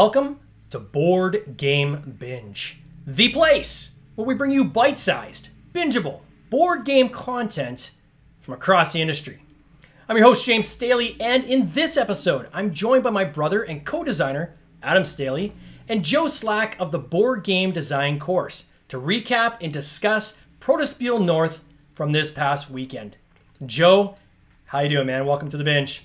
Welcome to Board Game Binge, the place where we bring you bite-sized, bingeable board game content from across the industry. I'm your host, James Staley, and in this episode, I'm joined by my brother and co-designer, Adam Staley, and Joe Slack of the Board Game Design course to recap and discuss Protospiel North from this past weekend. Joe, how you doing, man? Welcome to the binge.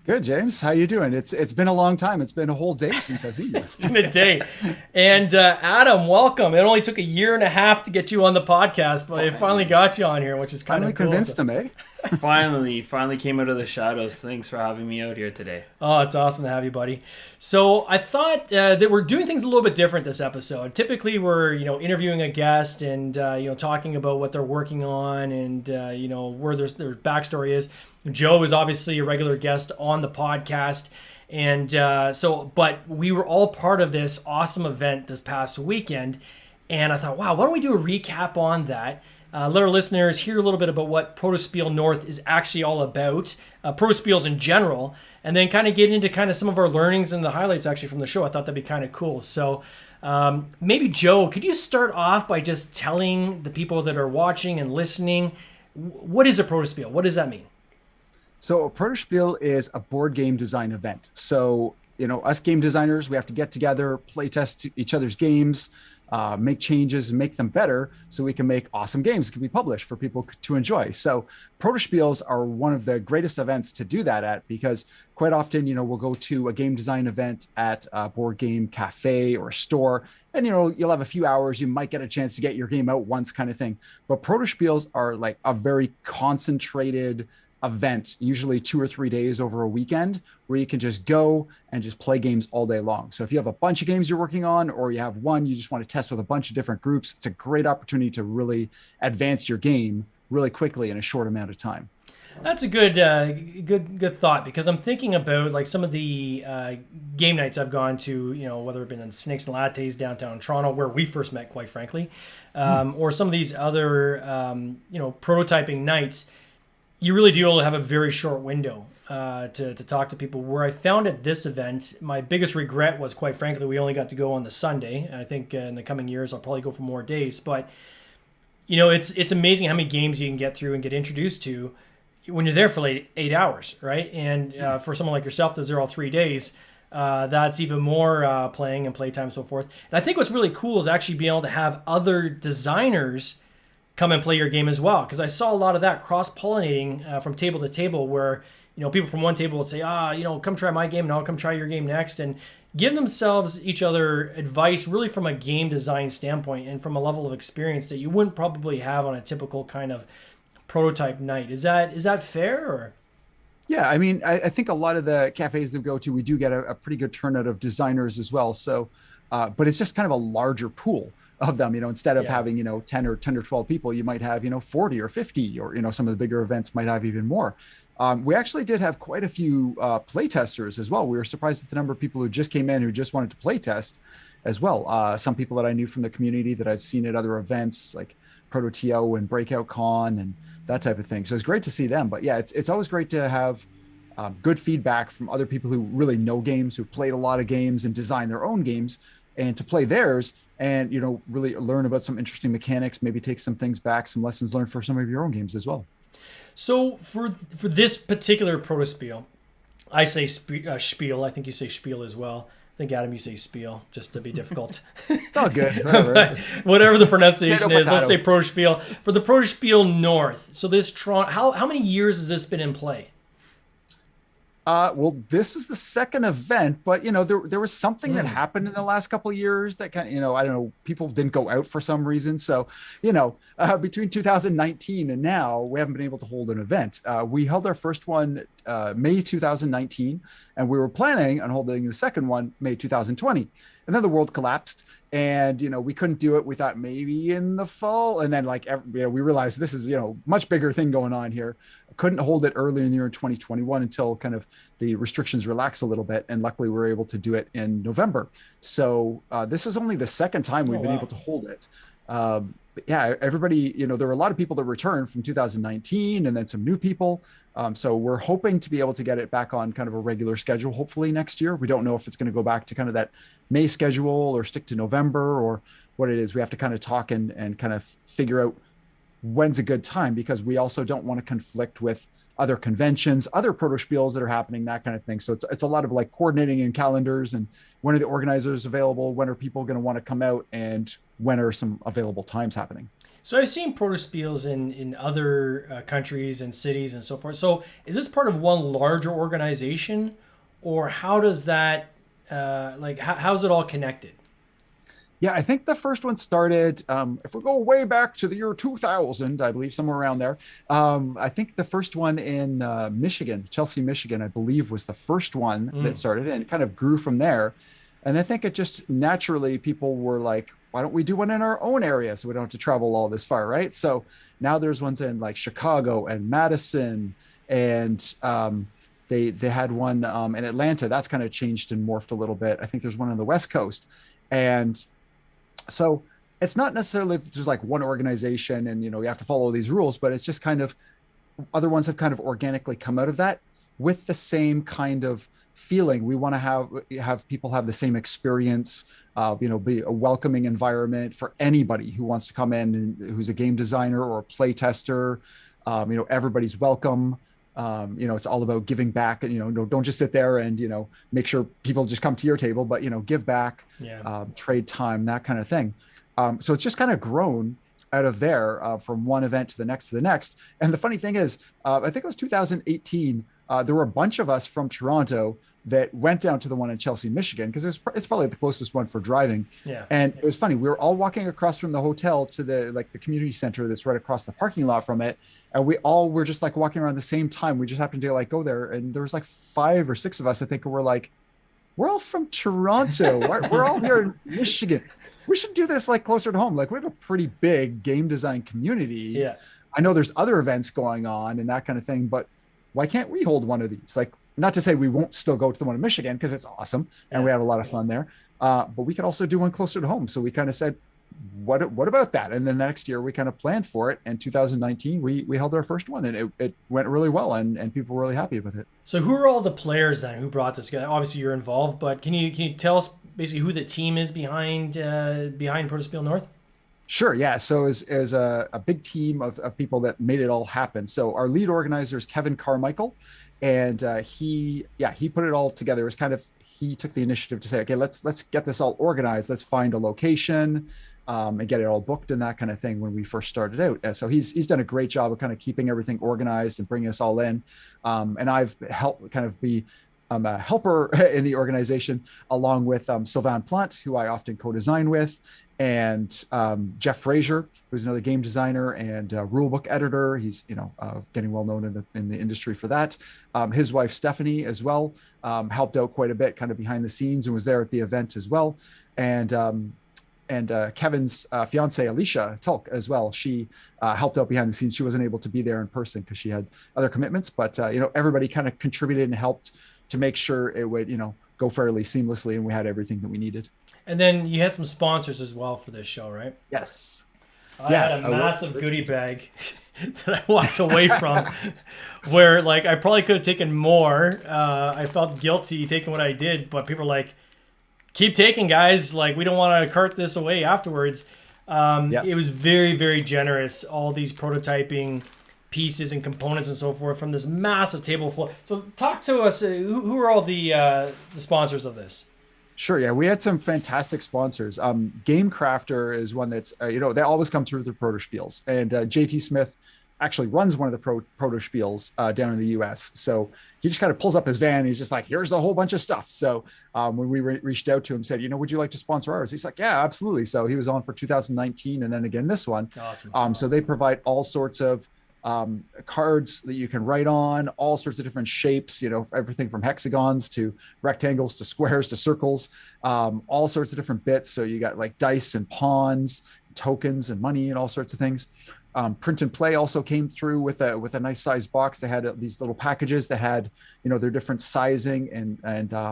Good, James. How you doing? It's been a long time. It's been a whole day since I've seen you. It's been a day. And Adam, welcome. It only took a year and a half to get you on the podcast, but I finally got you on here, which is kind of cool. Convinced him, eh? Finally came out of the shadows. Thanks for having me out here today. Oh, it's awesome to have you, buddy. So I thought that we're doing things a little bit different this episode. Typically, we're interviewing a guest and talking about what they're working on and where their backstory is. Joe is obviously a regular guest on the podcast, and but we were all part of this awesome event this past weekend, and I thought, wow, why don't we do a recap on that? Let our listeners hear a little bit about what Protospiel North is actually all about, Protospiels in general, and then kind of get into kind of some of our learnings and the highlights actually from the show. I thought that'd be kind of cool. So maybe Joe, could you start off by just telling the people that are watching and listening, what is a Protospiel? What does that mean? So a Protospiel is a board game design event. So, us game designers, we have to get together, play test each other's games, make changes, make them better so we can make awesome games that can be published for people to enjoy. So Protospiels are one of the greatest events to do that at, because quite often, we'll go to a game design event at a board game cafe or a store, and, you'll have a few hours, you might get a chance to get your game out once kind of thing. But Protospiels are like a very concentrated event, usually 2 or 3 days over a weekend, where you can just go and just play games all day long. So if you have a bunch of games you're working on, or you have one you just want to test with a bunch of different groups, it's a great opportunity to really advance your game really quickly in a short amount of time. That's a good thought, because I'm thinking about like some of the game nights I've gone to, whether it's been in Snakes and Lattes downtown Toronto, where we first met, quite frankly, or some of these other prototyping nights. You really do have a very short window to talk to people. Where I found at this event, my biggest regret was, quite frankly, we only got to go on the Sunday. I think in the coming years, I'll probably go for more days. But, it's amazing how many games you can get through and get introduced to when you're there for like 8 hours, right? And for someone like yourself that's there all 3 days, that's even more playing and playtime and so forth. And I think what's really cool is actually being able to have other designers come and play your game as well, because I saw a lot of that cross-pollinating from table to table, where people from one table would say, come try my game and I'll come try your game next, and give themselves each other advice really from a game design standpoint and from a level of experience that you wouldn't probably have on a typical kind of prototype night. Is that fair? Or? Yeah, I mean, I think a lot of the cafes that we go to, we do get a pretty good turnout of designers as well. So, but it's just kind of a larger pool of them, instead of having, 10 or 12 people, you might have, 40 or 50, or, some of the bigger events might have even more. We actually did have quite a few play testers as well. We were surprised at the number of people who just came in who just wanted to play test as well. Some people that I knew from the community that I've seen at other events like ProtoTO and Breakout Con and that type of thing. So it's great to see them. But yeah, it's always great to have good feedback from other people who really know games, who've played a lot of games and design their own games, and to play theirs and, really learn about some interesting mechanics, maybe take some things back, some lessons learned for some of your own games as well. So for this particular Protospiel, I say spiel. I think you say spiel as well. I think, Adam, you say spiel, just to be difficult. It's all good. Whatever the pronunciation is, let's say Protospiel. For the Protospiel North, so this Toronto, how many years has this been in play? Well, this is the second event, but there was something that happened in the last couple of years that kind of, I don't know, people didn't go out for some reason. So, between 2019 and now, we haven't been able to hold an event. We held our first one May 2019, and we were planning on holding the second one May 2020. And then the world collapsed, and we couldn't do it. We thought maybe in the fall, and then we realized this is much bigger thing going on here. Couldn't hold it early in the year in 2021 until kind of the restrictions relaxed a little bit, and luckily we were able to do it in November. So this is only the second time we've been able to hold it. But yeah, everybody, there were a lot of people that returned from 2019 and then some new people. So we're hoping to be able to get it back on kind of a regular schedule, hopefully next year. We don't know if it's going to go back to kind of that May schedule or stick to November or what it is. We have to kind of talk and kind of figure out when's a good time, because we also don't want to conflict with other conventions, other protospiels that are happening, that kind of thing. So it's a lot of like coordinating in calendars and when are the organizers available, when are people going to want to come out, and when are some available times happening. So I've seen protospiels in other countries and cities and so forth. So is this part of one larger organization, or how does that how's it all connected? Yeah, I think the first one started, if we go way back to the year 2000, I believe, somewhere around there. I think the first one in Michigan, Chelsea, Michigan, I believe was the first one that started, and it kind of grew from there. And I think it just naturally, people were like, why don't we do one in our own area so we don't have to travel all this far, right? So now there's ones in like Chicago and Madison, and they had one in Atlanta. That's kind of changed and morphed a little bit. I think there's one on the West Coast. And so it's not necessarily just like one organization and, you have to follow these rules, but it's just kind of other ones have kind of organically come out of that with the same kind of feeling. We want to have people have the same experience, be a welcoming environment for anybody who wants to come in and who's a game designer or a play tester. Everybody's welcome. It's all about giving back, and, don't just sit there and, make sure people just come to your table, but, give back, trade time, that kind of thing. So it's just kind of grown out of there from one event to the next to the next. And the funny thing is, I think it was 2018. There were a bunch of us from Toronto that went down to the one in Chelsea, Michigan, because it's probably the closest one for driving. Yeah. And it was funny. We were all walking across from the hotel to the community center that's right across the parking lot from it. And we all were just like walking around the same time. We just happened to like go there. And there was like 5 or 6 of us, I think, who were like, we're all from Toronto. We're all here in Michigan. We should do this like closer to home. Like, we have a pretty big game design community. Yeah. I know there's other events going on and that kind of thing, but why can't we hold one of these? Like, not to say we won't still go to the one in Michigan, because it's awesome and we have a lot of fun there. But we could also do one closer to home. So we kind of said, what about that? And then the next year we kind of planned for it. In 2019, we held our first one, and it went really well, and people were really happy with it. So who are all the players then who brought this together? Obviously you're involved, but can you tell us basically who the team is behind Protospiel North? Sure. Yeah. So as a big team of people that made it all happen. So our lead organizer is Kevin Carmichael, and he put it all together. It was kind of, he took the initiative to say, okay, let's get this all organized. Let's find a location and get it all booked and that kind of thing when we first started out. And so he's done a great job of kind of keeping everything organized and bringing us all in. And I've helped kind of be a helper in the organization, along with Sylvain Plante, who I often co-design with, and Jeff Frazier, who's another game designer and rulebook editor. He's getting well known in the industry for that. His wife Stephanie as well helped out quite a bit, kind of behind the scenes, and was there at the event as well. And Kevin's fiance Alicia Tulk as well. She helped out behind the scenes. She wasn't able to be there in person because she had other commitments, but everybody kind of contributed and helped to make sure it would go fairly seamlessly, and we had everything that we needed. And then you had some sponsors as well for this show, right? Yes. I had a massive goodie bag that I walked away from, where like I probably could have taken more. I felt guilty taking what I did, but people were like, keep taking, guys. Like, we don't want to cart this away afterwards. It was very, very generous. All these prototyping pieces and components and so forth from this massive table full. So talk to us. Who are all the sponsors of this? Sure. Yeah, we had some fantastic sponsors. Game Crafter is one that's, they always come through the Protospiels. And JT Smith actually runs one of the Protospiels down in the US. So he just kind of pulls up his van. And he's just like, here's a whole bunch of stuff. So when we reached out to him, said, would you like to sponsor ours? He's like, yeah, absolutely. So he was on for 2019 and then again this one. Awesome. So they provide all sorts of cards that you can write on, all sorts of different shapes, everything from hexagons to rectangles to squares to circles, all sorts of different bits. So you got like dice and pawns, tokens and money and all sorts of things. Print and Play also came through with a nice size box. They had these little packages that had, their different sizing and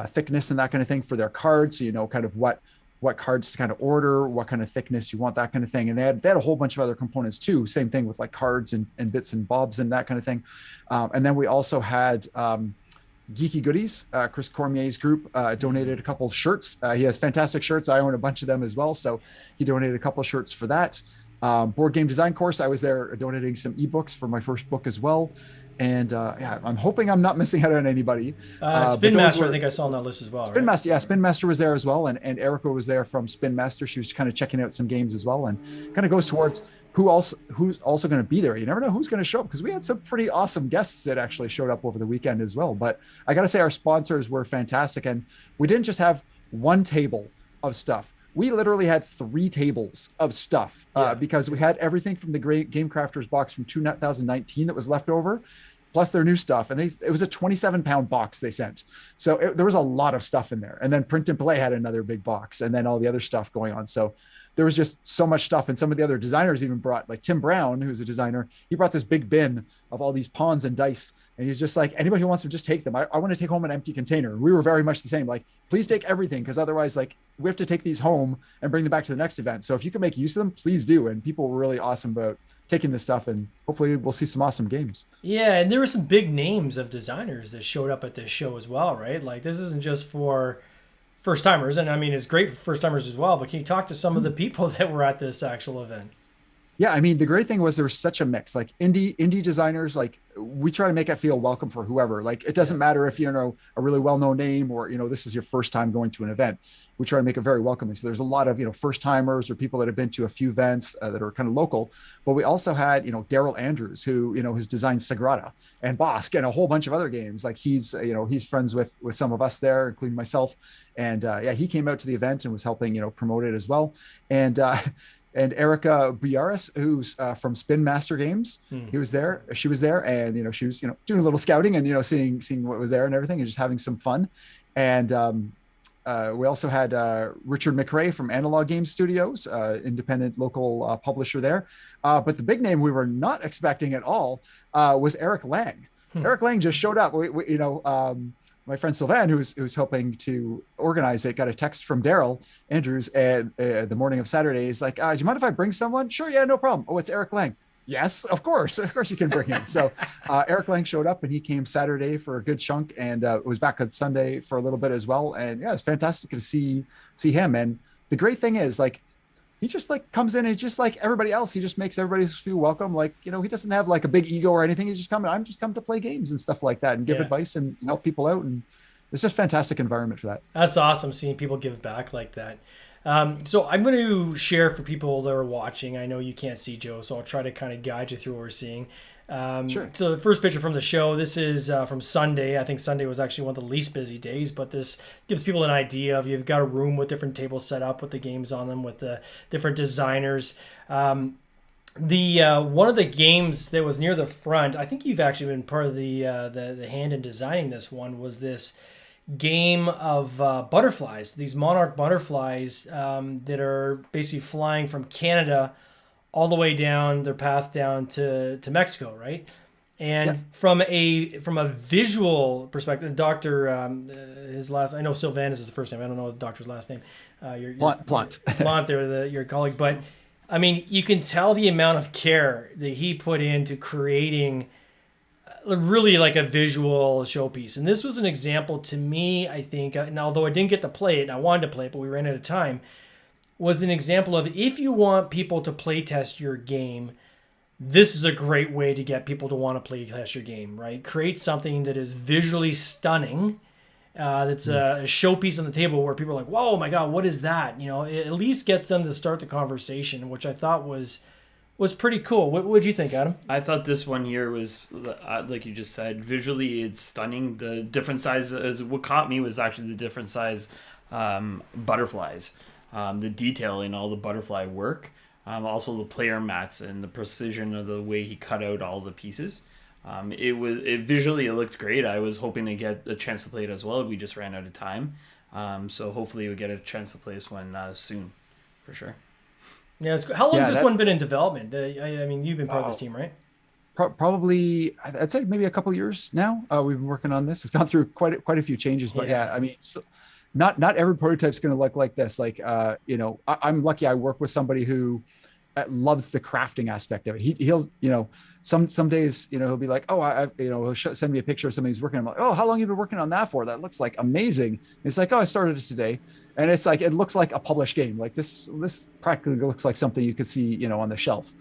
thickness and that kind of thing for their cards. So kind of what what cards to kind of order, what kind of thickness you want, that kind of thing. And they had a whole bunch of other components too. Same thing with like cards and bits and bobs and that kind of thing. And then we also had Geeky Goodies, Chris Cormier's group, donated a couple shirts. He has fantastic shirts. I own a bunch of them as well. So he donated a couple of shirts for that. Board game design course. I was there donating some ebooks for my first book as well. And yeah, I'm hoping I'm not missing out on anybody. Spin Master, I think I saw on that list as well. Spin Master, yeah, Spin Master was there as well, and Erica was there from Spin Master. She was kind of checking out some games as well, and kind of goes towards who's also going to be there. You never know who's going to show up, because we had some pretty awesome guests that actually showed up over the weekend as well. But I got to say, our sponsors were fantastic, and we didn't just have one table of stuff. We literally had 3 tables of stuff because we had everything from the Great Game Crafters box from 2019 that was left over, plus their new stuff. And it was a 27-pound box they sent. So there was a lot of stuff in there. And then Print and Play had another big box, and then all the other stuff going on. So there was just so much stuff. And some of the other designers even brought, like Tim Brown, who's a designer, he brought this big bin of all these pawns and dice. And he's just like, anybody who wants to just take them. I want to take home an empty container. We were very much the same. Like, please take everything, because otherwise, like, we have to take these home and bring them back to the next event. So if you can make use of them, please do. And people were really awesome about taking this stuff, and hopefully we'll see some awesome games. Yeah, and there were some big names of designers that showed up at this show as well, right? Like, this isn't just for first timers, and I mean, it's great for first timers as well, but can you talk to some of the people that were at this actual event? Yeah, I mean, the great thing was there was such a mix. Like indie designers, like we try to make it feel welcome for whoever. Like, it doesn't matter if you know a really well-known name, or this is your first time going to an event. We try to make it very welcoming. So there's a lot of first timers or people that have been to a few events that are kind of local. But we also had Daryl Andrews, who has designed Sagrada and Bosque and a whole bunch of other games. Like he's friends with some of us there, including myself. And yeah, he came out to the event and was helping promote it as well. And Erica Biaris, who's from Spin Master Games, she was there, and she was doing a little scouting and seeing what was there and everything, and just having some fun. And we also had Richard McRae from Analog Game Studios, independent local publisher there. But the big name we were not expecting at all was Eric Lang. Eric Lang just showed up. My friend Sylvain, who was helping to organize it, got a text from Daryl Andrews the morning of Saturday. He's like, do you mind if I bring someone? Sure, yeah, no problem. Oh, it's Eric Lang. Yes, of course you can bring him. So Eric Lang showed up, and he came Saturday for a good chunk, and was back on Sunday for a little bit as well. And yeah, it's fantastic to see him. And the great thing is, like, he just like comes in and just like everybody else, he just makes everybody feel welcome. Like, he doesn't have like a big ego or anything. He's just coming. I'm just come to play games and stuff like that, and give advice and help people out. And it's just a fantastic environment for that. That's awesome, seeing people give back like that. So I'm going to share for people that are watching. I know you can't see Joe, so I'll try to kind of guide you through what we're seeing. Sure. So the first picture from the show, this is from Sunday. I think Sunday was actually one of the least busy days, but this gives people an idea of, you've got a room with different tables set up with the games on them, with the different designers. The one of the games that was near the front, I think you've actually been part of the hand in designing this one, was this game of butterflies, these monarch butterflies that are basically flying from Canada all the way down their path down to Mexico, right? And from a visual perspective, Doctor, his last, I know Sylvain is his first name. I don't know the doctor's last name. Plant. There, your colleague. But I mean, you can tell the amount of care that he put into creating really like a visual showpiece. And this was an example to me, I think, and although I didn't get to play it, and I wanted to play it, but we ran out of time, was an example of, if you want people to play test your game, this is a great way to get people to want to play test your game, right? Create something that is visually stunning, that's a showpiece on the table where people are like, whoa, my God, what is that? It at least gets them to start the conversation, which I thought was pretty cool. What would you think, Adam? I thought this one here was, like you just said, visually it's stunning. The different sizes, what caught me was actually the different size butterflies. The detail in all the butterfly work, also the player mats and the precision of the way he cut out all the pieces. Visually it looked great. I was hoping to get a chance to play it as well. We just ran out of time, so hopefully we get a chance to play this one soon, for sure. Yeah, how long has this one been in development? I mean, you've been part of this team, right? Probably, I'd say maybe a couple years now. We've been working on this. It's gone through quite a few changes, but yeah I mean. not every prototype's going to look like this. Like, I'm lucky I work with somebody who loves the crafting aspect of it. He'll, some days, he'll be like, oh, he'll send me a picture of something he's working on. I'm like, oh, how long have you been working on that for? That looks like amazing. And it's like, oh, I started it today. And it's like, it looks like a published game. Like this practically looks like something you could see, on the shelf.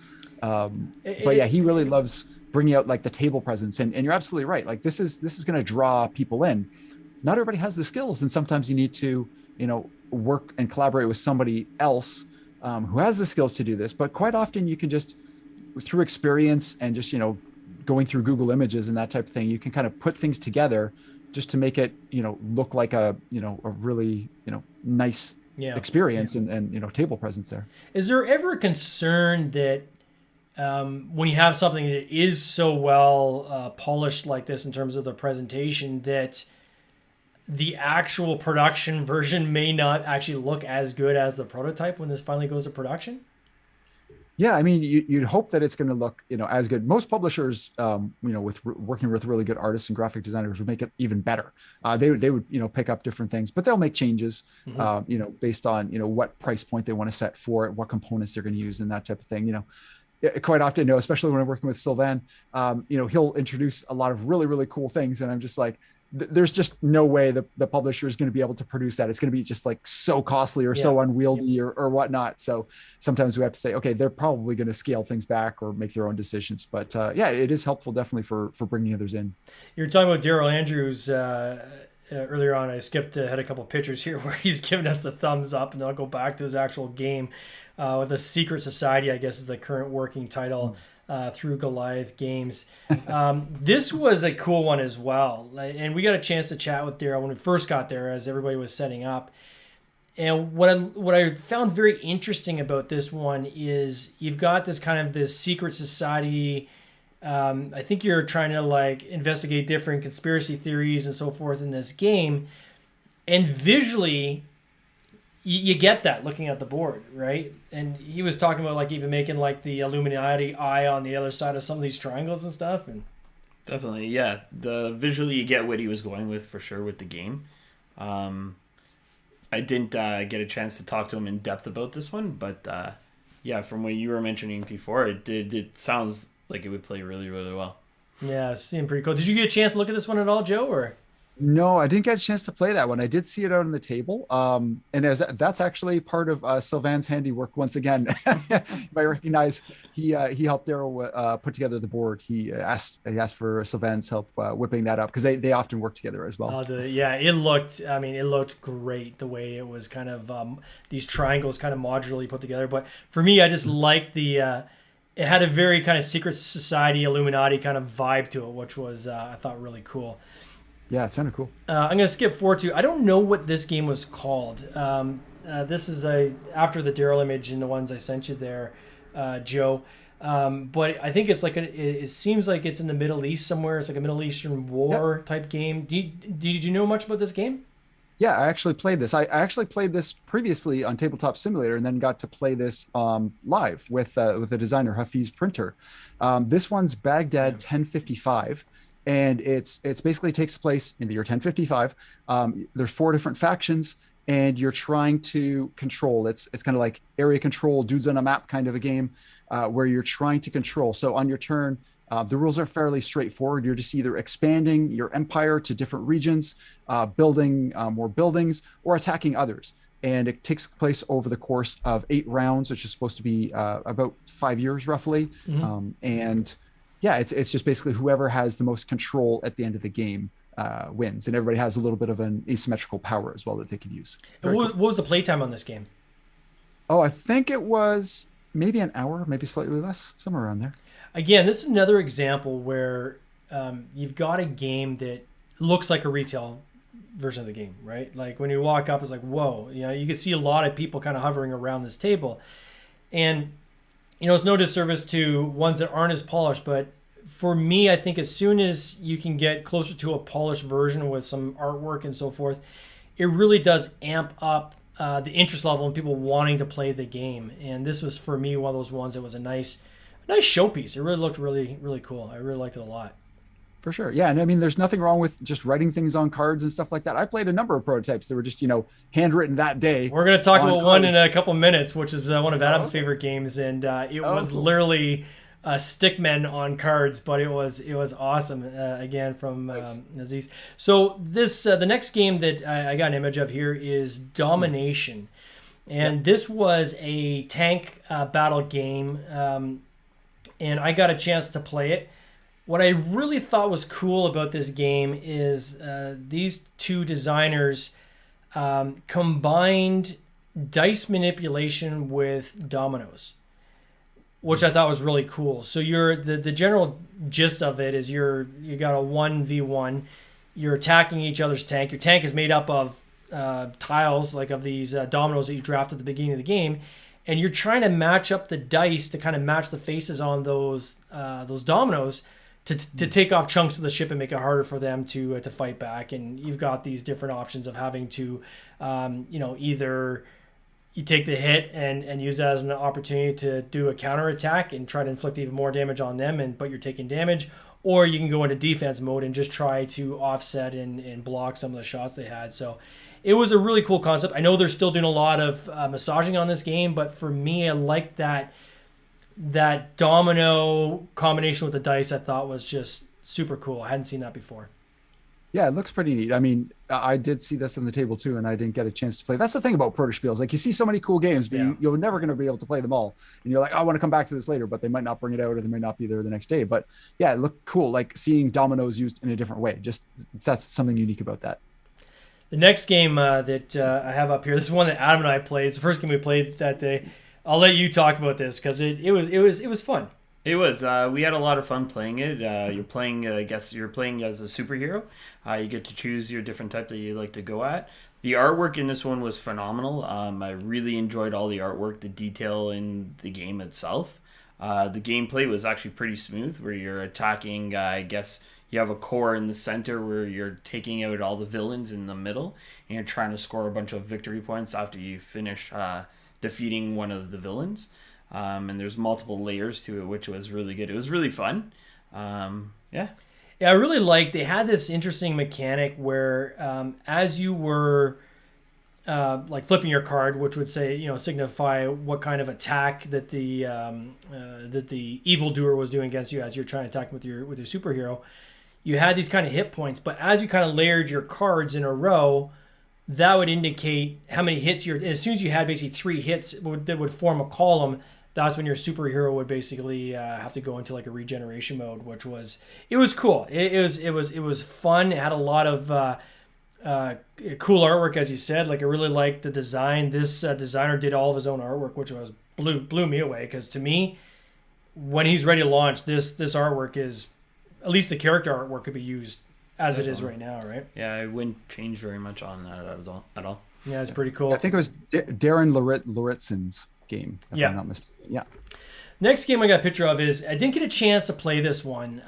But yeah, he really loves bringing out like the table presence. And you're absolutely right. Like this is going to draw people in. Not everybody has the skills. And sometimes you need to, work and collaborate with somebody else who has the skills to do this. But quite often you can just, through experience and just, going through Google Images and that type of thing, you can kind of put things together just to make it, look like a really, nice experience and table presence there. Is there ever a concern that when you have something that is so well polished like this in terms of the presentation, that the actual production version may not actually look as good as the prototype when this finally goes to production? Yeah, I mean, you'd hope that it's going to look, as good. Most publishers, with working with really good artists and graphic designers, would make it even better. They would, pick up different things, but they'll make changes, based on, what price point they want to set for it, what components they're going to use, and that type of thing. Quite often, especially when I'm working with Sylvain, he'll introduce a lot of really, really cool things, and I'm just like, there's just no way the publisher is going to be able to produce that. It's going to be just like so costly or so unwieldy or whatnot. So sometimes we have to say, okay, they're probably going to scale things back or make their own decisions. But it is helpful definitely for bringing others in. You were talking about Daryl Andrews earlier on. I skipped ahead a couple of pictures here where he's giving us the thumbs up, and then I'll go back to his actual game with the Secret Society, I guess is the current working title. Through Goliath Games. This was a cool one as well. And we got a chance to chat with Daryl when we first got there as everybody was setting up. And what I found very interesting about this one is you've got this secret society. I think you're trying to investigate different conspiracy theories and so forth in this game. And visually, you get that looking at the board, right? And he was talking about even making the Illuminati eye on the other side of some of these triangles and stuff. And definitely, yeah. Visually you get what he was going with for sure with the game. I didn't get a chance to talk to him in depth about this one, but from what you were mentioning before, it sounds like it would play really, really well. Yeah, it seemed pretty cool. Did you get a chance to look at this one at all, Joe, or? No, I didn't get a chance to play that one. I did see it out on the table. And that's actually part of Sylvain's handiwork once again. You might recognize he helped Daryl put together the board. He asked for Sylvain's help whipping that up because they often work together as well. It looked great the way it was kind of these triangles kind of modularly put together. But for me, I just liked it had a very kind of secret society Illuminati kind of vibe to it, which was I thought really cool. Yeah, it sounded cool. I'm going to skip forward to, I don't know what this game was called. This is after the Daryl image and the ones I sent you there, Joe. But I think it's it seems like it's in the Middle East somewhere. It's like a Middle Eastern war type game. Did you know much about this game? Yeah, I actually played this. I actually played this previously on Tabletop Simulator and then got to play this live with the designer, Hafiz Printer. This one's Baghdad 1055. And it's basically takes place in the year 1055. There's 4 different factions, and you're trying to control. It's kind of like area control, dudes on a map kind of a game, where you're trying to control. So on your turn, the rules are fairly straightforward. You're just either expanding your empire to different regions, building more buildings, or attacking others. And it takes place over the course of 8 rounds, which is supposed to be about 5 years roughly. Mm-hmm. It's just basically whoever has the most control at the end of the game wins, and everybody has a little bit of an asymmetrical power as well that they can use. What was the playtime on this game? Oh, I think it was maybe an hour, maybe slightly less, somewhere around there. Again, this is another example where you've got a game that looks like a retail version of the game, right? Like when you walk up, it's like, whoa, you can see a lot of people kind of hovering around this table. And it's no disservice to ones that aren't as polished, but for me, I think as soon as you can get closer to a polished version with some artwork and so forth, it really does amp up the interest level in people wanting to play the game. And this was, for me, one of those ones that was a nice showpiece. It really looked really, really cool. I really liked it a lot. For sure. Yeah. And I mean, there's nothing wrong with just writing things on cards and stuff like that. I played a number of prototypes that were just, handwritten that day. We're going to talk about cards. one in a couple minutes, which is one of Adam's okay. favorite games. And it was cool. literally stickmen on cards, but it was awesome. Again, from Aziz. So this the next game that I got an image of here is Domination. And this was a tank battle game. And I got a chance to play it. What I really thought was cool about this game is these two designers combined dice manipulation with dominoes, which I thought was really cool. So the general gist of it is you got a 1v1. You're attacking each other's tank. Your tank is made up of tiles, like of these dominoes that you draft at the beginning of the game, and you're trying to match up the dice to kind of match the faces on those dominoes to take off chunks of the ship and make it harder for them to fight back. And you've got these different options of having to, either you take the hit and use that as an opportunity to do a counterattack and try to inflict even more damage on them, but you're taking damage, or you can go into defense mode and just try to offset and block some of the shots they had. So it was a really cool concept. I know they're still doing a lot of massaging on this game, but for me, I liked that domino combination with the dice. I thought was just super cool. I hadn't seen that before. Yeah, it looks pretty neat. I mean, I did see this on the table too, and I didn't get a chance to play. That's the thing about Protospiels. Like, you see so many cool games, but you're never going to be able to play them all. And you're like, I want to come back to this later, but they might not bring it out, or they might not be there the next day. But yeah, it looked cool. Like seeing dominoes used in a different way. That's something unique about that. The next game that I have up here, this is one that Adam and I played. It's the first game we played that day. I'll let you talk about this because it was fun. It was. We had a lot of fun playing it. You're playing. I guess you're playing as a superhero. You get to choose your different type that you like to go at. The artwork in this one was phenomenal. I really enjoyed all the artwork, the detail in the game itself. The gameplay was actually pretty smooth, where you're attacking. I guess you have a core in the center where you're taking out all the villains in the middle, and you're trying to score a bunch of victory points after you finish defeating one of the villains. And there's multiple layers to it, which was really good. It was really fun. Yeah, I really liked. They had this interesting mechanic where as you were like flipping your card, which would say signify what kind of attack that the evildoer was doing against you as you're trying to attack with your superhero. You had these kind of hit points, but as you kind of layered your cards in a row, that would indicate how many hits as soon as you had basically 3 hits that would form a column, that's when your superhero would basically have to go into like a regeneration mode, which was cool. It was fun. It had a lot of cool artwork, as you said. Like, I really liked the design. This designer did all of his own artwork, which blew me away, because to me, when he's ready to launch, this artwork is, at least the character artwork, could be used as it is right now, right? Yeah, I wouldn't change very much on that at all. Yeah, it's pretty cool. I think it was Darren Lauritsen's game, if I'm not mistaken. Yeah. Next game I got a picture of is, I didn't get a chance to play this one.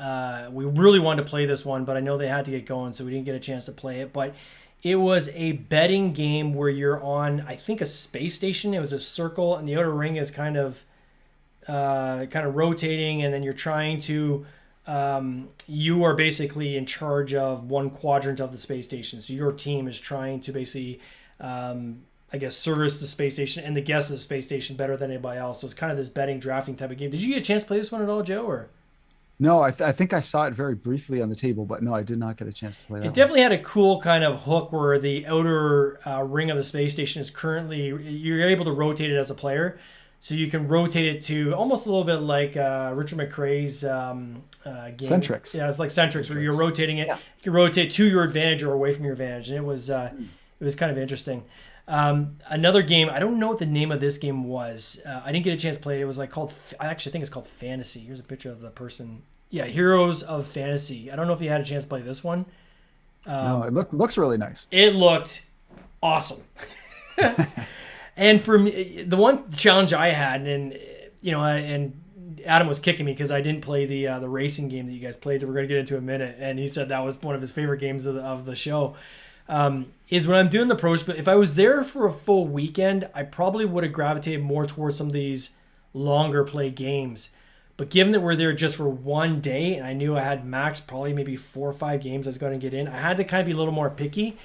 We really wanted to play this one, but I know they had to get going, so we didn't get a chance to play it. But it was a betting game where you're on, I think, a space station. It was a circle, and the outer ring is kind of rotating, and then you're trying to... you are basically in charge of one quadrant of the space station. So your team is trying to basically, service the space station and the guests of the space station better than anybody else. So it's kind of this betting, drafting type of game. Did you get a chance to play this one at all, Joe? Or no, I think I saw it very briefly on the table, but no, I did not get a chance to play that. It definitely had a cool kind of hook where the outer ring of the space station is currently, you're able to rotate it as a player. So you can rotate it to almost a little bit like Richard McRae's game. Centrics. Yeah, it's like Centrics, where you're rotating it. Yeah. You can rotate to your advantage or away from your advantage. And it was kind of interesting. Another game, I don't know what the name of this game was. I didn't get a chance to play it. It was like called, I actually think it's called Fantasy. Here's a picture of the person. Yeah, Heroes of Fantasy. I don't know if you had a chance to play this one. No, it looks really nice. It looked awesome. And for me, the one challenge I had, and Adam was kicking me because I didn't play the racing game that you guys played that we're going to get into in a minute, and he said that was one of his favorite games of the show. Is when I'm doing the Protospiel, if I was there for a full weekend, I probably would have gravitated more towards some of these longer play games. But given that we're there just for one day, and I knew I had max probably maybe 4 or 5 games I was going to get in, I had to kind of be a little more picky.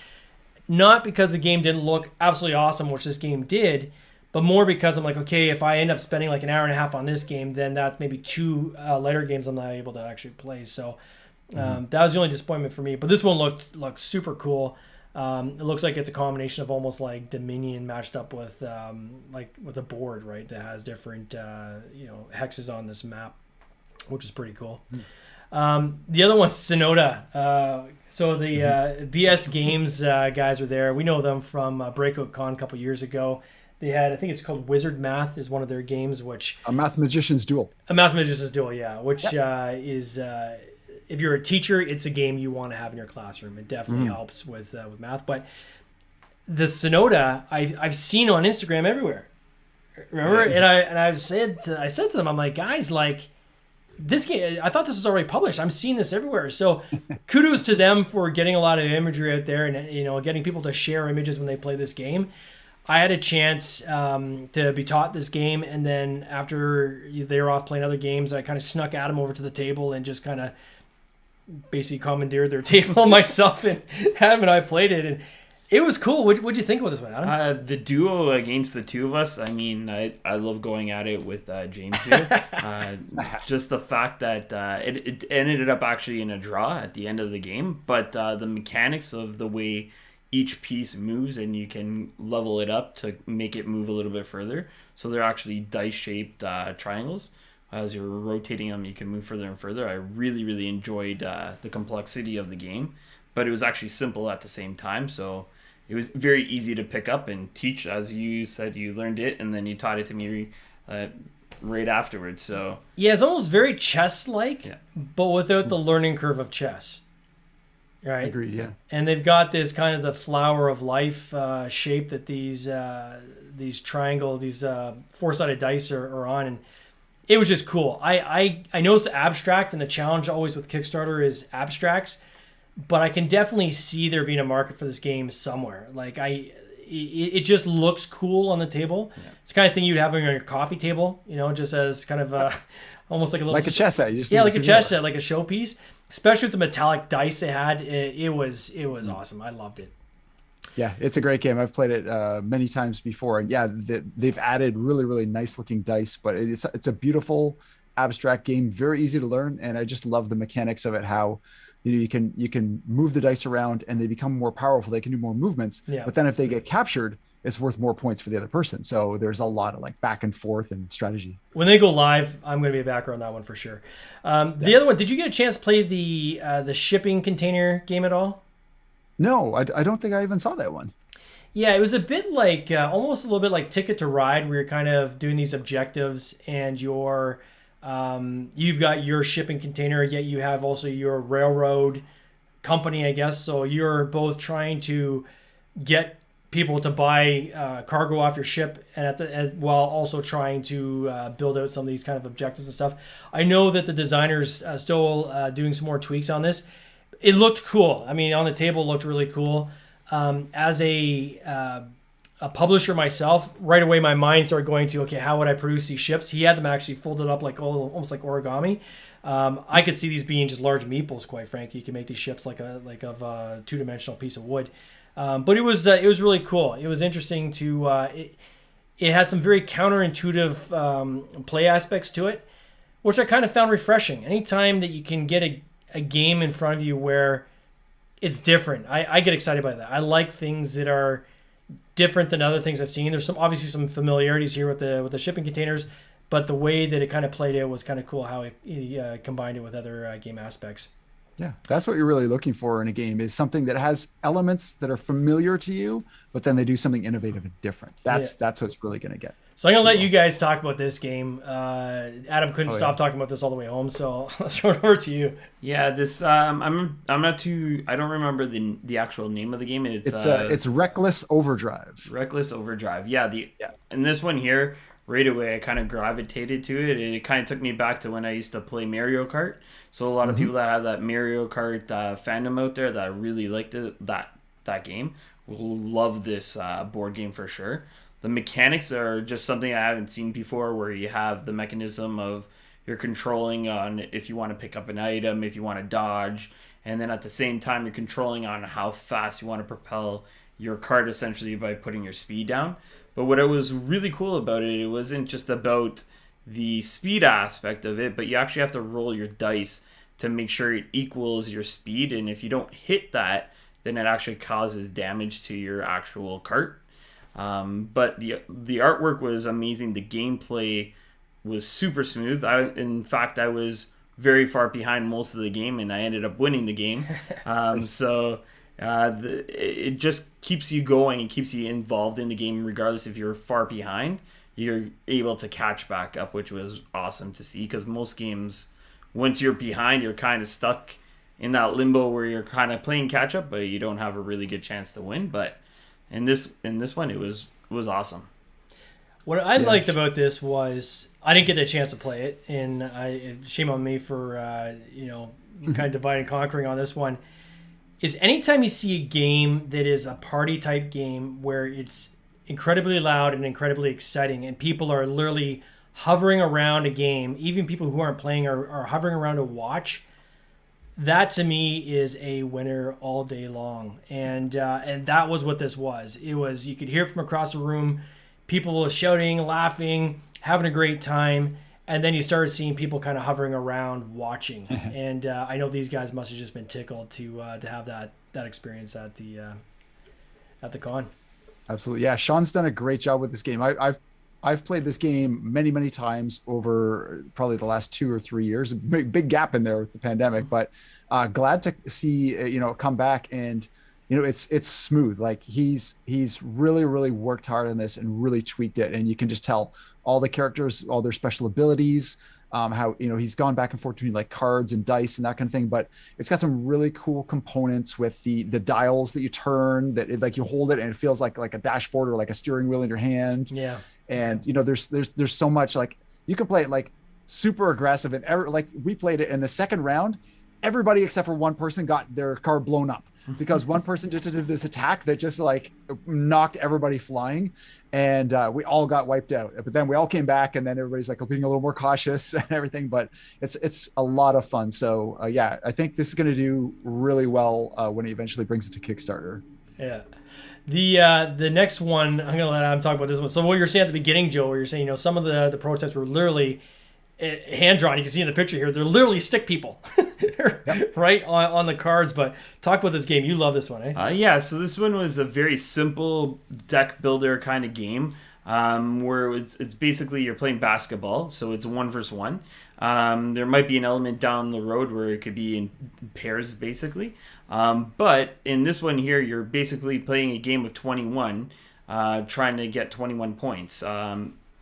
Not because the game didn't look absolutely awesome, which this game did, but more because I'm like, okay, if I end up spending like an hour and a half on this game, then that's maybe 2 lighter games I'm not able to actually play. So that was the only disappointment for me. But this one looked super cool. It looks like it's a combination of almost like Dominion matched up with with a board, right, that has different hexes on this map, which is pretty cool. The other one's Sonoda. So the BS Games guys are there. We know them from Breakout Con a couple years ago. They had, I think it's called Wizard Math is one of their games, which A Math Magician's Duel. A Math Magician's Duel, yeah, which is if you're a teacher, it's a game you want to have in your classroom. It definitely helps with math. But the Sonoda I've seen on Instagram everywhere. Remember? And I said to them, I'm like, guys, like, this game, I thought this was already published. I'm seeing this everywhere. So kudos to them for getting a lot of imagery out there and getting people to share images when they play this game. I had a chance to be taught this game, and then after they were off playing other games, I kind of snuck Adam over to the table and just kind of basically commandeered their table myself, and Adam and I played it, and it was cool. What'd you think about this one, Adam? The duo against the two of us, I mean, I love going at it with James here. Just the fact that it ended up actually in a draw at the end of the game, but the mechanics of the way each piece moves, and you can level it up to make it move a little bit further. So they're actually dice-shaped triangles. As you're rotating them, you can move further and further. I really, really enjoyed the complexity of the game, but it was actually simple at the same time. So it was very easy to pick up and teach. As you said, you learned it, and then you taught it to me right afterwards. So yeah, it's almost very chess-like, but without the learning curve of chess. Right. Agreed. Yeah. And they've got this kind of the flower of life shape that these triangle, these 4-sided dice are on, and it was just cool. I know it's abstract, and the challenge always with Kickstarter is abstracts, but I can definitely see there being a market for this game somewhere. Like it just looks cool on the table. Yeah. It's the kind of thing you'd have on your coffee table, just as kind of almost like a little like a chess set. Like a chess set, like a showpiece. Especially with the metallic dice they had, it was awesome. I loved it. Yeah, it's a great game. I've played it many times before, and yeah, they've added really, really nice looking dice. But it's a beautiful abstract game, very easy to learn, and I just love the mechanics of it. How you can move the dice around, and they become more powerful. They can do more movements. Yeah. But then if they get captured, it's worth more points for the other person. So there's a lot of like back and forth and strategy. When they go live, I'm going to be a backer on that one for sure. The other one, did you get a chance to play the shipping container game at all? No, I don't think I even saw that one. Yeah, it was a bit like, almost a little bit like Ticket to Ride, where you're kind of doing these objectives, and you've got your shipping container, yet you have also your railroad company, I guess. So you're both trying to get people to buy cargo off your ship, and while also trying to build out some of these kind of objectives and stuff. I know that the designers still doing some more tweaks on this. It looked cool. I mean, on the table, it looked really cool. As a publisher myself, right away my mind started going to, okay, how would I produce these ships? He had them actually folded up like almost like origami. I could see these being just large meeples, quite frankly. You can make these ships like of a 2-dimensional piece of wood. But it was really cool. It was interesting to it has some very counterintuitive play aspects to it, which I kind of found refreshing. Anytime that you can get a game in front of you where it's different, I get excited by that. I like things that are different than other things I've seen. There's obviously some familiarities here with the shipping containers, but the way that it kind of played out was kind of cool. How he combined it with other game aspects. Yeah, that's what you're really looking for in a game, is something that has elements that are familiar to you, but then they do something innovative and different. That's what's really going to get. So I'm going to let you guys talk about this game. Adam couldn't stop talking about this all the way home, so let's throw it over to you. Yeah, this I'm not too. I don't remember the actual name of the game. It's Reckless Overdrive. Reckless Overdrive. Yeah, and this one here, right away I kind of gravitated to it. It kind of took me back to when I used to play Mario Kart. So a lot of people that have that Mario Kart fandom out there that really liked that game will love this board game for sure. The mechanics are just something I haven't seen before, where you have the mechanism of you're controlling on if you want to pick up an item, if you want to dodge, and then at the same time you're controlling on how fast you want to propel your cart essentially by putting your speed down. But what was really cool about it wasn't just about the speed aspect of it, but you actually have to roll your dice to make sure it equals your speed, and if you don't hit that, then it actually causes damage to your actual cart. But the artwork was amazing. The gameplay was super smooth. In fact, I was very far behind most of the game, and I ended up winning the game. It just keeps you going and keeps you involved in the game, regardless if you're far behind. You're able to catch back up, which was awesome to see, because most games, once you're behind, you're kind of stuck in that limbo where you're kind of playing catch up, but you don't have a really good chance to win. But in this one, it was awesome. What I liked about this was I didn't get a chance to play it, and shame on me for kind of divide and conquering on this one. Is anytime you see a game that is a party type game where it's incredibly loud and incredibly exciting, and people are literally hovering around a game, even people who aren't playing are hovering around to watch, that to me is a winner all day long. And that was what this was. It was, you could hear from across the room, people shouting, laughing, having a great time, and then you started seeing people kind of hovering around watching. And I know these guys must have just been tickled to have that experience at the con. Absolutely. Yeah, Sean's done a great job with this game. I've played this game many times over probably the last 2 or 3 years. A big gap in there with the pandemic, but glad to see come back, and it's smooth. Like he's really worked hard on this and really tweaked it, and you can just tell all the characters, all their special abilities, how he's gone back and forth between like cards and dice and that kind of thing. But it's got some really cool components with the dials that you turn, that like you hold it and it feels like a dashboard or like a steering wheel in your hand. Yeah. And there's so much, like you can play it like super aggressive, and like we played it in the second round, everybody except for one person got their car blown up because one person just did this attack that just like knocked everybody flying, and we all got wiped out. But then we all came back, and then everybody's like being a little more cautious and everything. But it's a lot of fun. So yeah, I think this is going to do really well when it eventually brings it to Kickstarter. Yeah. The next one, I'm gonna let Adam talk about this one. So what you're saying at the beginning, Joe, where you're saying some of the prototypes were literally hand drawn. You can see in the picture here, they're literally stick people, right on the cards. But talk about this game. You love this one, eh? Yeah. So this one was a very simple deck builder kind of game, where it's basically you're playing basketball, so it's 1 versus 1. There might be an element down the road where it could be in pairs, basically. But in this one here, you're basically playing a game of 21, trying to get 21 points.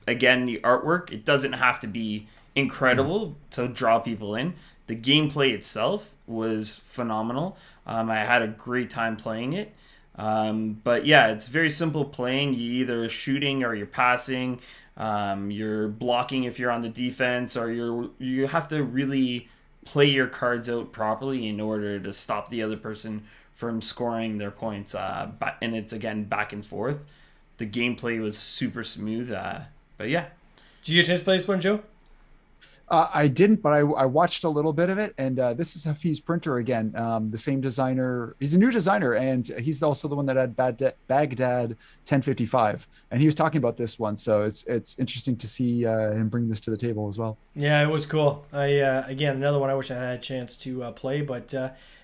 Again, the artwork, it doesn't have to be incredible to draw people in. The gameplay itself was phenomenal. I had a great time playing it. But yeah, it's very simple playing. You either shooting or you're passing. You're blocking if you're on the defense, or you have to really play your cards out properly in order to stop the other person from scoring their points. And it's again back and forth. The gameplay was super smooth. But yeah. Did you get a chance to play this one, Joe? I didn't, but I watched a little bit of it, and this is Hafiz Printer again, the same designer. He's a new designer, and he's also the one that had Baghdad 1055, and he was talking about this one, so it's interesting to see him bring this to the table as well. Yeah, it was cool. Again, another one I wish I had a chance to play, but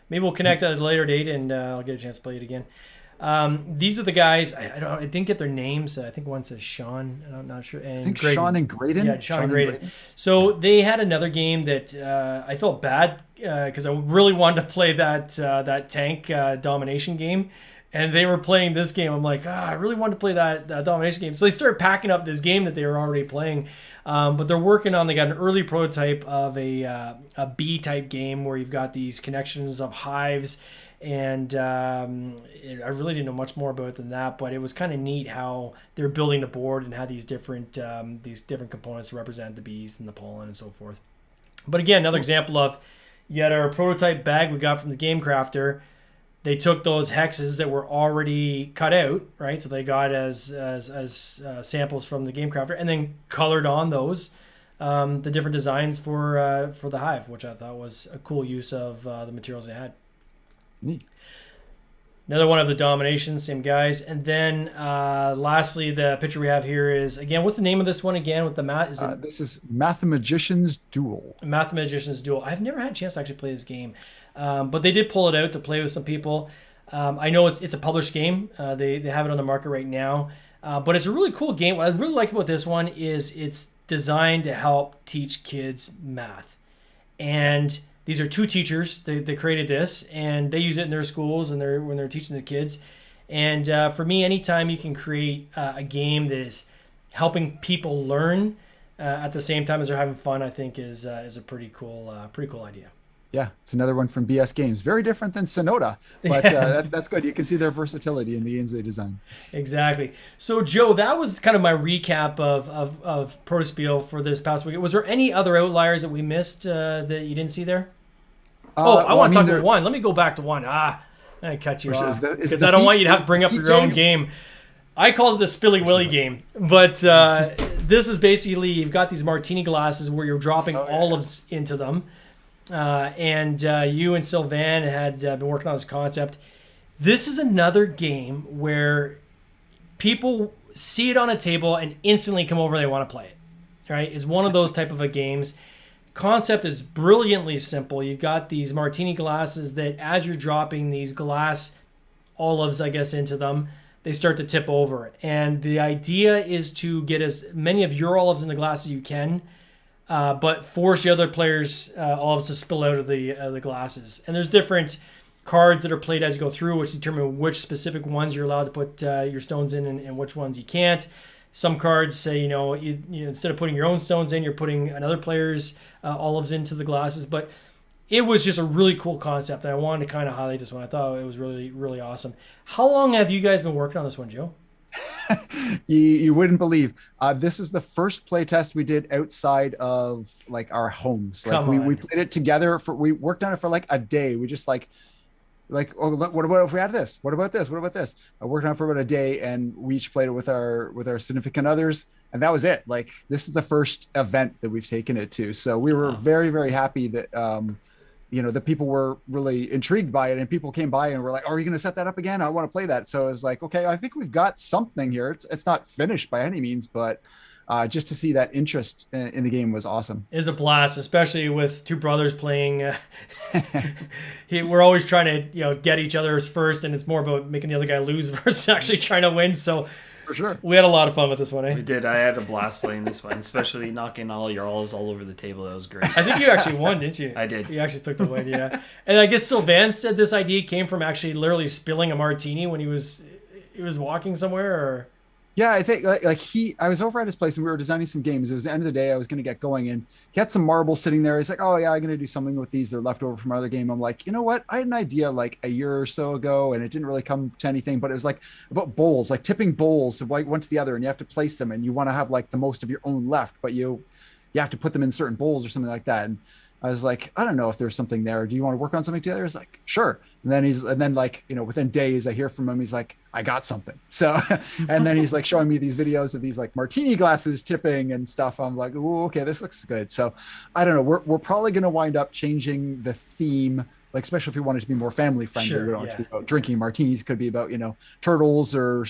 maybe we'll connect at a later date, and I'll get a chance to play it again. These are the guys. I didn't get their names. I think one says Sean, and I'm not sure. And I think Graydon. Sean and Graydon. Yeah, Sean and Graydon. So they had another game that I felt bad because I really wanted to play that tank domination game, and they were playing this game. I'm like, I really wanted to play that domination game. So they started packing up this game that they were already playing. But they're working on. They got an early prototype of a B type game where you've got these connections of hives. And I really didn't know much more about it than that, but it was kind of neat how they're building the board and how these different components represent the bees and the pollen and so forth. But again, another example of you had our prototype bag we got from the Game Crafter. They took those hexes that were already cut out, right? So they got as samples from the Game Crafter, and then colored on those the different designs for the hive, which I thought was a cool use of the materials they had. Neat. Another one of the Domination, same guys. And then lastly, the picture we have here is, again, what's the name of this one again with the mat? This is Mathemagician's Duel. Mathemagician's Duel. I've never had a chance to actually play this game, but they did pull it out to play with some people. I know it's a published game. They have it on the market right now, but it's a really cool game. What I really like about this one is it's designed to help teach kids math. And these are two teachers. They created this, and they use it in their schools and when they're teaching the kids. And for me, anytime you can create a game that is helping people learn at the same time as they're having fun, I think is a pretty cool idea. Yeah, it's another one from BS Games. Very different than Sonoda, but that's good. You can see their versatility in the games they design. Exactly. So, Joe, that was kind of my recap of Protospiel for this past week. Was there any other outliers that we missed that you didn't see there? I want to talk about one. Let me go back to one. I cut you off because I don't want you to have to bring up your own game. I called it the Spilly Willy game, but this is basically you've got these martini glasses where you're dropping olives into them. And you and Sylvan had been working on this concept. This is another game where people see it on a table and instantly come over and they want to play it. Right? It's one of those type of games. Concept is brilliantly simple. You've got these martini glasses that as you're dropping these glass olives, I guess, into them, they start to tip over. And the idea is to get as many of your olives in the glass as you can, but force the other players' olives to spill out of the glasses. And there's different cards that are played as you go through, which determine which specific ones you're allowed to put your stones in and which ones you can't. Some cards say, you instead of putting your own stones in, you're putting another player's olives into the glasses. But it was just a really cool concept, and I wanted to kind of highlight this one. I thought it was really, really awesome. How long have you guys been working on this one, Joe? You wouldn't believe. This is the first playtest we did outside of like our homes. Like we played it together we worked on it for like a day. We just like, oh, what about if we had this? What about this? What about this? I worked on it for about a day, and we each played it with our significant others, and that was it. Like, this is the first event that we've taken it to. So we were very, very happy that the people were really intrigued by it, and people came by and were like, oh, are you going to set that up again? I want to play that. So I was like, okay, I think we've got something here. It's not finished by any means, but just to see that interest in the game was awesome. It is a blast, especially with two brothers playing. We're always trying to get each other's first, and it's more about making the other guy lose versus actually trying to win. So for sure, we had a lot of fun with this one. We did. I had a blast playing this one, especially knocking all your olives all over the table. That was great. I think you actually won, didn't you? I did. You actually took the win, yeah. And I guess Sylvan said this idea came from actually literally spilling a martini when he was walking somewhere, or. Yeah, I think I was over at his place and we were designing some games. It was the end of the day. I was going to get going, and he had some marbles sitting there. He's like, oh yeah, I'm going to do something with these. They're left over from our other game. I'm like, you know what? I had an idea like a year or so ago, and it didn't really come to anything, but it was like about bowls, like tipping bowls of like one to the other, and you have to place them, and you want to have like the most of your own left, but you have to put them in certain bowls or something like that. And I was like, I don't know if there's something there. Do you want to work on something together? He's like, sure. And then within days I hear from him. He's like, I got something. So, and then he's like showing me these videos of these like martini glasses tipping and stuff. I'm like, oh, okay, this looks good. So I don't know. We're probably going to wind up changing the theme, like, especially if we want it to be more family friendly. Sure, we don't want it to be about drinking martinis. It could be about, turtles or,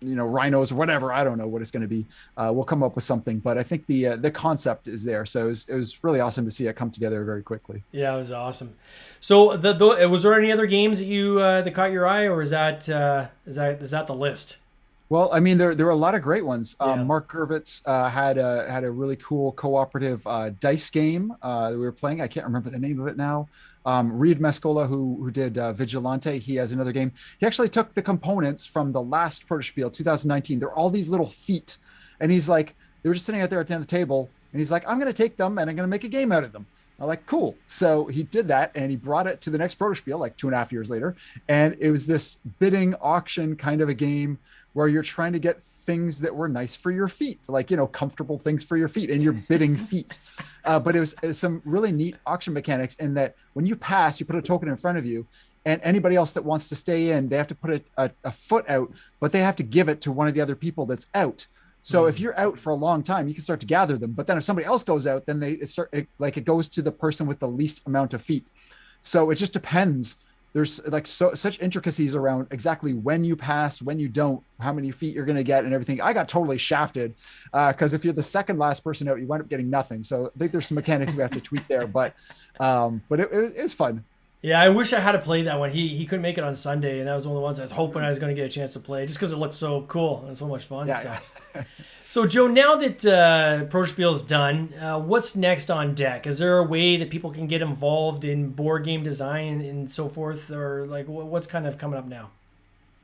rhinos or whatever. I don't know what it's going to be. We'll come up with something, but I think the concept is there. So it was really awesome to see it come together very quickly. Yeah, it was awesome. So was there any other games that you that caught your eye, or is that the list? Well, I mean, there were a lot of great ones. Yeah. Mark Gervitz had a really cool cooperative dice game that we were playing. I can't remember the name of it now. Reed Mescola, who did Vigilante, he has another game. He actually took the components from the last Protospiel 2019. They're all these little feet, and he's like, they were just sitting out there at the end of the table, and he's like, I'm going to take them and I'm going to make a game out of them. I'm like, cool. So he did that, and he brought it to the next Protospiel like 2.5 years later, and it was this bidding auction kind of a game where you're trying to get things that were nice for your feet, like, comfortable things for your feet, and you're bidding feet. But it was some really neat auction mechanics in that when you pass, you put a token in front of you, and anybody else that wants to stay in, they have to put a foot out, but they have to give it to one of the other people that's out. So if you're out for a long time, you can start to gather them. But then if somebody else goes out, then it goes to the person with the least amount of feet. So it just depends. There's like such intricacies around exactly when you pass, when you don't, how many feet you're going to get and everything. I got totally shafted because if you're the second last person out, you wind up getting nothing. So I think there's some mechanics we have to tweak there, but it was fun. Yeah, I wish I had to play that one. He couldn't make it on Sunday, and that was one of the ones I was hoping I was going to get a chance to play just because it looked so cool and so much fun. Yeah. So, Joe, now that Protospiel's done, what's next on deck? Is there a way that people can get involved in board game design and so forth? Or like what's kind of coming up now?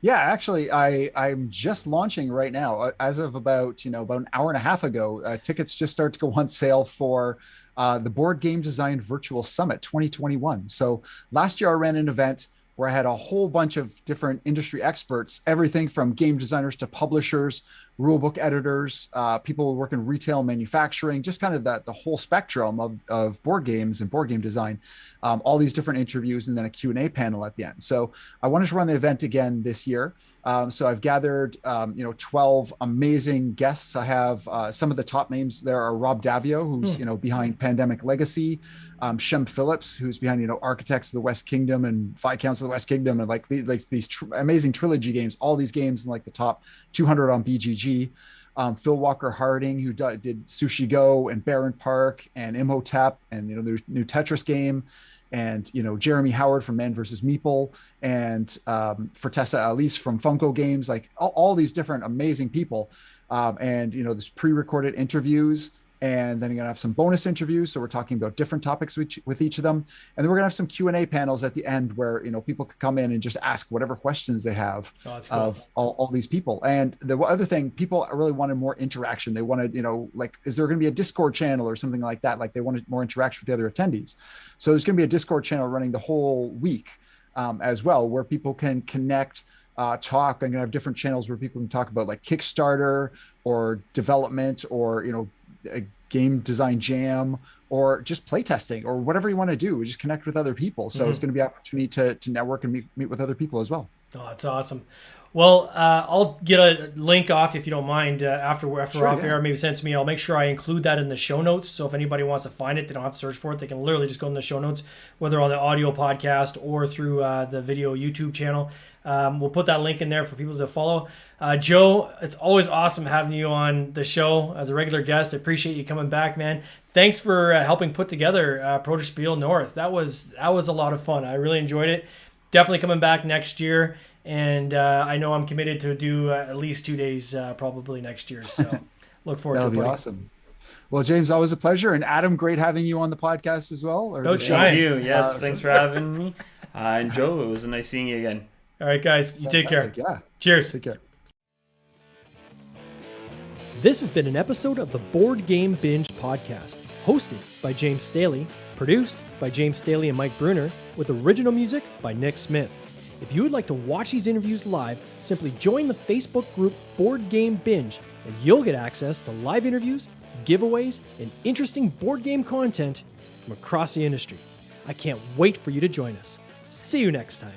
Yeah, actually, I'm just launching right now. As of about an hour and a half ago, tickets just start to go on sale for the Board Game Design Virtual Summit 2021. So last year I ran an event where I had a whole bunch of different industry experts, everything from game designers to publishers, rulebook editors, people who work in retail manufacturing, just kind of the whole spectrum of board games and board game design, all these different interviews, and then a Q&A panel at the end. So I wanted to run the event again this year. So I've gathered, 12 amazing guests. I have some of the top names there are Rob Davio, who's, behind Pandemic Legacy, Shem Phillips, who's behind, Architects of the West Kingdom and Viscounts of the West Kingdom, and like these amazing trilogy games, all these games in like the top 200 on BGG. Phil Walker Harding, who did Sushi Go and Barron Park and Imhotep and, the new Tetris game. And, Jeremy Howard from Man vs. Meeple, and Fortessa Alice from Funko Games, like all these different amazing people. And, there's pre-recorded interviews, and then you're going to have some bonus interviews. So we're talking about different topics with each of them. And then we're going to have some Q&A panels at the end where, people could come in and just ask whatever questions they have of all these people. And the other thing, people really wanted more interaction. They wanted, is there going to be a Discord channel or something like that? Like they wanted more interaction with the other attendees. So there's going to be a Discord channel running the whole week as well, where people can connect, talk. I'm going to have different channels where people can talk about like Kickstarter or development or, a game design jam or just playtesting or whatever you want to do. Just connect with other people. So it's going to be an opportunity to network and meet with other people as well. Oh, that's awesome. Well, I'll get a link off if you don't mind after off air. Maybe send it to me. I'll make sure I include that in the show notes. So if anybody wants to find it, they don't have to search for it. They can literally just go in the show notes, whether on the audio podcast or through the video YouTube channel. We'll put that link in there for people to follow. Joe, it's always awesome having you on the show as a regular guest. I appreciate you coming back, man. Thanks for helping put together Protospiel North. That was a lot of fun. I really enjoyed it. Definitely coming back next year. And I know I'm committed to do at least 2 days probably next year. So look forward to it. That'll be awesome. Well, James, always a pleasure. And Adam, great having you on the podcast as well. Thank you. Yes, thanks for having me. And Joe, it was nice seeing you again. All right, guys. You take care. Yeah. Cheers. Take care. This has been an episode of the Board Game Binge podcast, hosted by James Staley, produced by James Staley and Mike Bruner, with original music by Nick Smith. If you would like to watch these interviews live, simply join the Facebook group Board Game Binge, and you'll get access to live interviews, giveaways, and interesting board game content from across the industry. I can't wait for you to join us. See you next time.